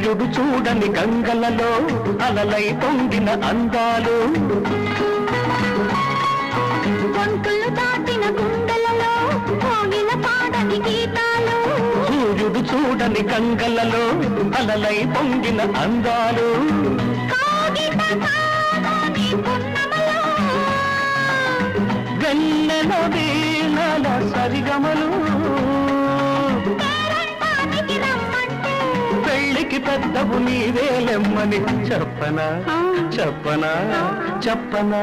సూర్యుడు చూడని గంగలలో అలలై పొంగిన అందాలు గొంతులు దాటిన గుండెలలో మోగిన పాడని గీతాలు సూర్యుడు చూడని గంగలలో అలలై పొంగిన అందాలు వెన్నెల వీణల సరిగమలు పెళ్ళికి పెద్దవు నీవేలెమ్మని చెప్పనా చెప్పనా చెప్పనా